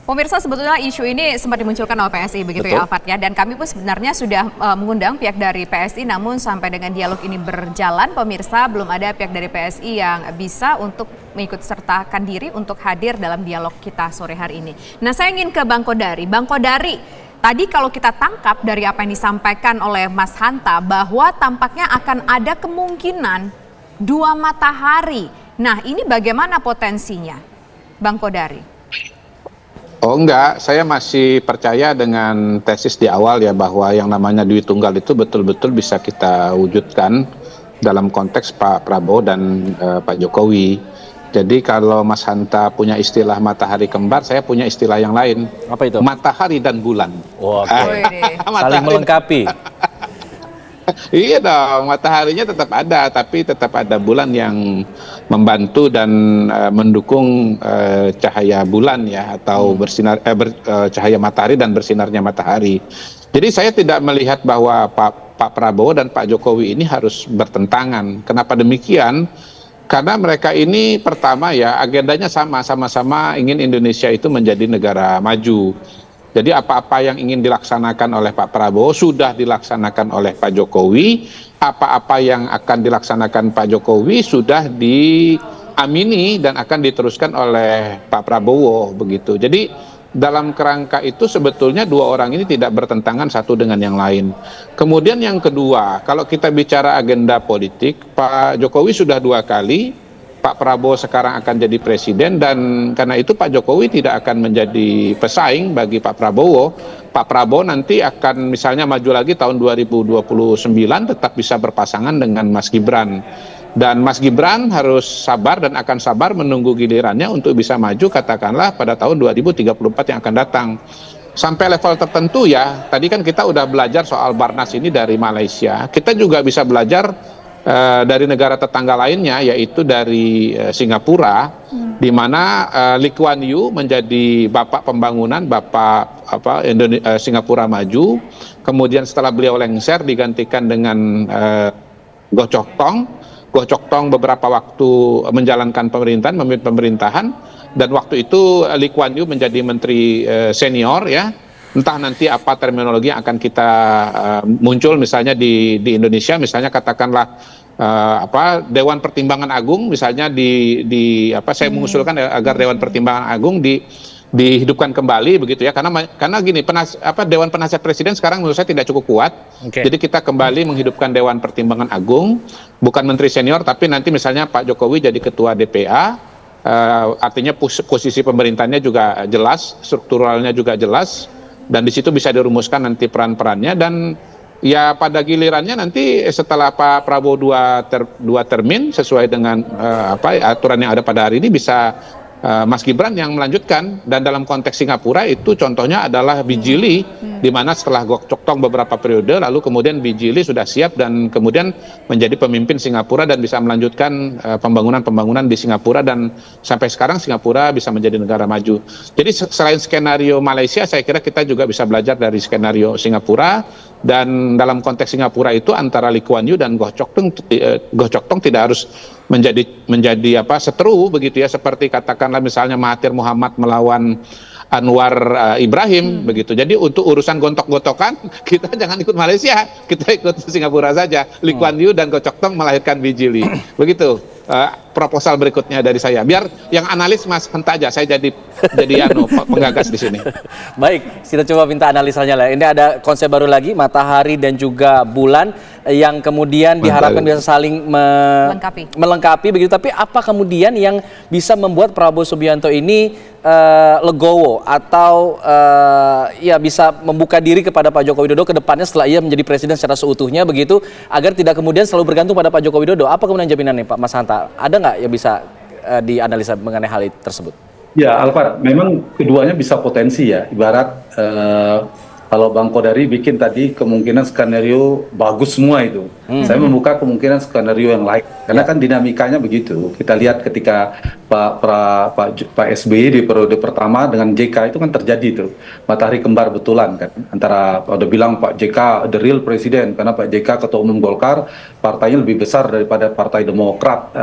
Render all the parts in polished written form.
Pemirsa, sebetulnya isu ini sempat dimunculkan oleh PSI begitu. Betul. Ya Alfat ya, dan kami pun sebenarnya sudah mengundang pihak dari PSI, namun sampai dengan dialog ini berjalan pemirsa belum ada pihak dari PSI yang bisa untuk mengikut sertakan diri untuk hadir dalam dialog kita sore hari ini. Nah, saya ingin ke Bang Kodari. Bang Kodari, tadi kalau kita tangkap dari apa yang disampaikan oleh Mas Hanta bahwa tampaknya akan ada kemungkinan dua matahari. Nah, ini bagaimana potensinya, Bang Kodari? Oh enggak, saya masih percaya dengan tesis di awal ya bahwa yang namanya duit tunggal itu betul-betul bisa kita wujudkan dalam konteks Pak Prabowo dan Pak Jokowi. Jadi kalau Mas Hanta punya istilah matahari kembar, saya punya istilah yang lain. Apa itu? Matahari dan bulan. Oh, okay. Saling melengkapi. Iya dong, mataharinya tetap ada, tapi tetap ada bulan yang membantu dan mendukung cahaya bulan ya, atau bersinar cahaya matahari dan bersinarnya matahari. Jadi saya tidak melihat bahwa Pak Prabowo dan Pak Jokowi ini harus bertentangan. Kenapa demikian? Karena mereka ini pertama ya agendanya sama-sama ingin Indonesia itu menjadi negara maju. Jadi apa-apa yang ingin dilaksanakan oleh Pak Prabowo sudah dilaksanakan oleh Pak Jokowi, apa-apa yang akan dilaksanakan Pak Jokowi sudah diamini dan akan diteruskan oleh Pak Prabowo begitu. Jadi dalam kerangka itu sebetulnya dua orang ini tidak bertentangan satu dengan yang lain. Kemudian yang kedua, kalau kita bicara agenda politik, Pak Jokowi sudah 2 kali, Pak Prabowo sekarang akan jadi presiden, dan karena itu Pak Jokowi tidak akan menjadi pesaing bagi Pak Prabowo. Pak Prabowo nanti akan misalnya maju lagi tahun 2029 tetap bisa berpasangan dengan Mas Gibran. Dan Mas Gibran harus sabar dan akan sabar menunggu gilirannya untuk bisa maju katakanlah pada tahun 2034 yang akan datang. Sampai level tertentu ya, tadi kan kita udah belajar soal Barnas ini dari Malaysia, kita juga bisa belajar dari negara tetangga lainnya, yaitu dari Singapura, di mana Lee Kuan Yew menjadi bapak pembangunan, Singapura Maju. Kemudian setelah beliau lengser digantikan dengan Goh Chok Tong. Goh Chok Tong beberapa waktu menjalankan pemerintahan, memimpin pemerintahan, dan waktu itu Lee Kuan Yew menjadi menteri senior ya. Entah nanti apa terminologi yang akan kita muncul misalnya di Indonesia, misalnya katakanlah Dewan Pertimbangan Agung misalnya saya mengusulkan agar Dewan Pertimbangan Agung dihidupkan kembali begitu ya, karena gini, Dewan Penasihat Presiden sekarang menurut saya tidak cukup kuat. Jadi kita kembali menghidupkan Dewan Pertimbangan Agung, bukan menteri senior tapi nanti misalnya Pak Jokowi jadi ketua DPA, artinya posisi pemerintahnya juga jelas, strukturalnya juga jelas, dan di situ bisa dirumuskan nanti peran-perannya, dan ya pada gilirannya nanti setelah Pak Prabowo dua termin sesuai dengan aturan yang ada pada hari ini bisa Mas Gibran yang melanjutkan. Dan dalam konteks Singapura itu contohnya adalah Bijili, di mana setelah Goh Chok Tong beberapa periode lalu kemudian Bijili sudah siap dan kemudian menjadi pemimpin Singapura dan bisa melanjutkan pembangunan di Singapura, dan sampai sekarang Singapura bisa menjadi negara maju. Jadi selain skenario Malaysia, saya kira kita juga bisa belajar dari skenario Singapura. Dan dalam konteks Singapura itu antara Lee Kuan Yew dan Goh Chok Tong tidak harus menjadi seteru begitu ya, seperti katakanlah misalnya Mahathir Muhammad melawan Anwar Ibrahim begitu. Jadi untuk urusan gontok-gontokan kita jangan ikut Malaysia, kita ikut Singapura saja. Lee Kuan Yew dan Goh Chok Tong melahirkan Bijili. Begitu proposal berikutnya dari saya. Biar yang analis Mas Hanta aja, saya jadi penggagas di sini. Baik, kita coba minta analisanya lah. Ini ada konsep baru lagi, matahari dan juga bulan yang kemudian diharapkan bisa saling melengkapi begitu. Tapi apa kemudian yang bisa membuat Prabowo Subianto ini legowo atau ya bisa membuka diri kepada Pak Joko Widodo ke depannya setelah ia menjadi presiden secara seutuhnya begitu, agar tidak kemudian selalu bergantung pada Pak Joko Widodo? Apa kemudian jaminannya Pak Mas Hanta? Ada nggak yang bisa dianalisa mengenai hal tersebut? Ya, Alfat, memang keduanya bisa potensi ya. Ibarat kalau Bang Kodari bikin tadi kemungkinan skenario bagus semua itu. Saya membuka kemungkinan skenario yang lain. Karena kan dinamikanya begitu. Kita lihat ketika Pak SBY di periode pertama dengan JK itu kan terjadi tuh matahari kembar betulan kan, antara udah bilang Pak JK the real presiden, karena Pak JK ketua umum Golkar, partainya lebih besar daripada Partai Demokrat,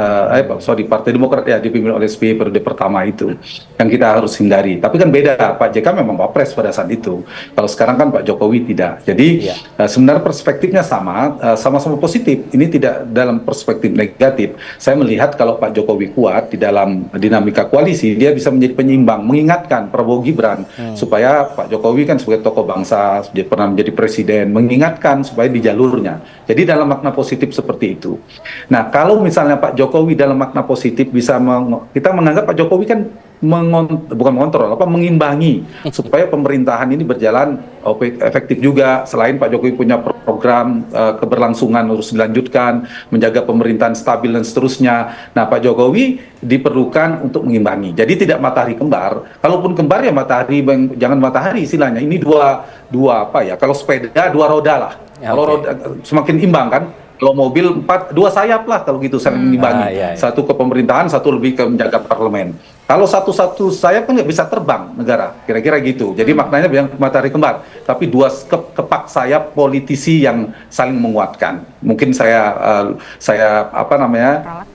Partai Demokrat ya dipimpin oleh SBY periode pertama itu, yang kita harus hindari. Tapi kan beda, Pak JK memang wapres pada saat itu, kalau sekarang kan Pak Jokowi tidak. Jadi sebenarnya perspektifnya sama-sama positif. Ini tidak dalam perspektif negatif. Saya melihat kalau Pak Jokowi kuat di dalam dinamika koalisi, dia bisa menjadi penyeimbang, mengingatkan Prabowo Gibran supaya Pak Jokowi kan sebagai tokoh bangsa, dia pernah menjadi presiden, mengingatkan supaya di jalurnya. Jadi dalam makna positif seperti itu. Nah, kalau misalnya Pak Jokowi dalam makna positif bisa kita menganggap Pak Jokowi kan bukan mengontrol, mengimbangi supaya pemerintahan ini berjalan efektif juga. Selain Pak Jokowi punya program keberlangsungan harus dilanjutkan, menjaga pemerintahan stabil dan seterusnya. Nah, Pak Jokowi diperlukan untuk mengimbangi. Jadi tidak matahari kembar. Kalaupun kembar ya matahari, jangan matahari istilahnya. Ini dua apa ya? Kalau sepeda dua roda lah. Kalau roda semakin imbang kan. Kalau mobil dua sayap lah kalau gitu saling mengimbangi. Satu ke pemerintahan, satu lebih ke menjaga parlemen. Kalau satu sayap kan nggak bisa terbang negara, kira-kira gitu. Jadi maknanya yang matahari kembar, tapi dua kepak sayap politisi yang saling menguatkan. Mungkin saya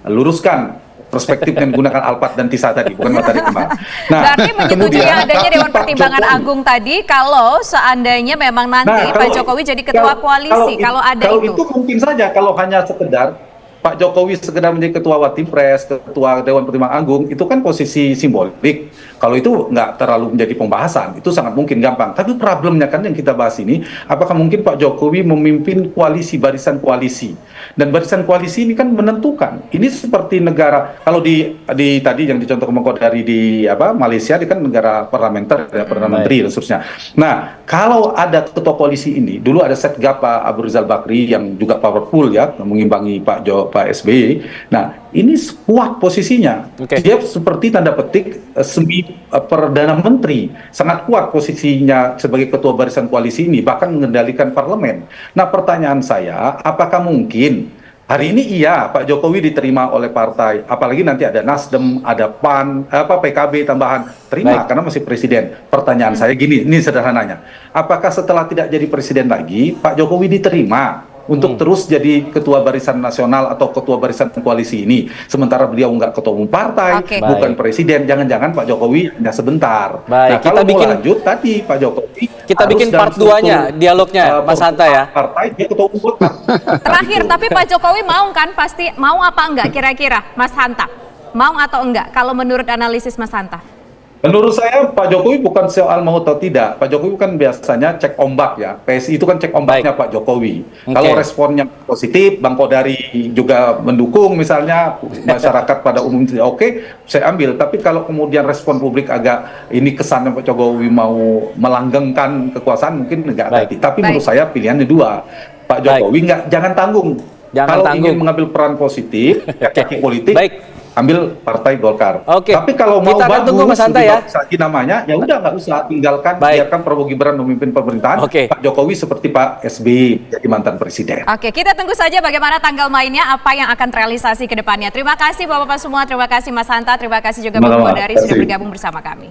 luruskan perspektif yang menggunakan Alphard dan Tisa tadi, bukan matahari kembar. Nah, berarti menyetujui adanya Dewan Pertimbangan Agung tadi kalau seandainya memang nanti Pak Jokowi jadi ketua koalisi, kalau itu mungkin saja kalau hanya sekedar Pak Jokowi sekedar menjadi ketua Watimpres, ketua Dewan Pertimbangan Agung, itu kan posisi simbolik. Kalau itu nggak terlalu menjadi pembahasan, itu sangat mungkin gampang. Tapi problemnya kan yang kita bahas ini, apakah mungkin Pak Jokowi memimpin koalisi, barisan koalisi? Dan barisan koalisi ini kan menentukan. Ini seperti negara, kalau di tadi yang dicontohkan dari Malaysia, dia kan negara parlementer, perdana menteri dan seterusnya. Nah, kalau ada ketua koalisi ini, dulu ada Setgap Pak Abu Rizal Bakri yang juga powerful ya, mengimbangi Pak SBY. Nah, ini kuat posisinya. Dia seperti tanda petik semi perdana menteri, sangat kuat posisinya sebagai ketua barisan koalisi ini, bahkan mengendalikan parlemen. Nah, pertanyaan saya, apakah mungkin hari ini Pak Jokowi diterima oleh partai, apalagi nanti ada Nasdem, ada PAN, PKB tambahan, terima karena masih presiden. Pertanyaan saya gini, ini sederhananya, apakah setelah tidak jadi presiden lagi, Pak Jokowi diterima untuk terus jadi ketua barisan nasional atau ketua barisan koalisi ini, sementara beliau nggak ketua umum partai, bukan presiden, jangan-jangan Pak Jokowi hanya sebentar. Nah, kalau mau lanjut tadi Pak Jokowi kita bikin part 2-nya dialognya Mas Hanta ya. Partai dia ketua umum. Terakhir, tapi Pak Jokowi mau kan, pasti mau apa enggak kira-kira Mas Hanta? Mau atau enggak kalau menurut analisis Mas Hanta? Menurut saya Pak Jokowi bukan soal mau atau tidak. Pak Jokowi kan biasanya cek ombak ya. PSI itu kan cek ombaknya Pak Jokowi. Kalau responnya positif, Bang Kodari juga mendukung misalnya, masyarakat pada umumnya saya ambil. Tapi kalau kemudian respon publik agak ini kesannya Pak Jokowi mau melanggengkan kekuasaan, mungkin enggak tadi. Tapi menurut saya pilihannya dua. Pak Jokowi jangan tanggung. Kalau ingin mengambil peran positif, kaki politik, ambil Partai Golkar. Tapi kalau mau bagus, namanya, ya udah nggak usah, tinggalkan, biarkan Prabowo Gibran memimpin pemerintahan, Pak Jokowi seperti Pak SBY jadi mantan presiden. Kita tunggu saja bagaimana tanggal mainnya, apa yang akan terrealisasi ke depannya. Terima kasih Bapak-Bapak semua, terima kasih Mas Hanta, terima kasih juga Bang Kodari sudah bergabung bersama kami.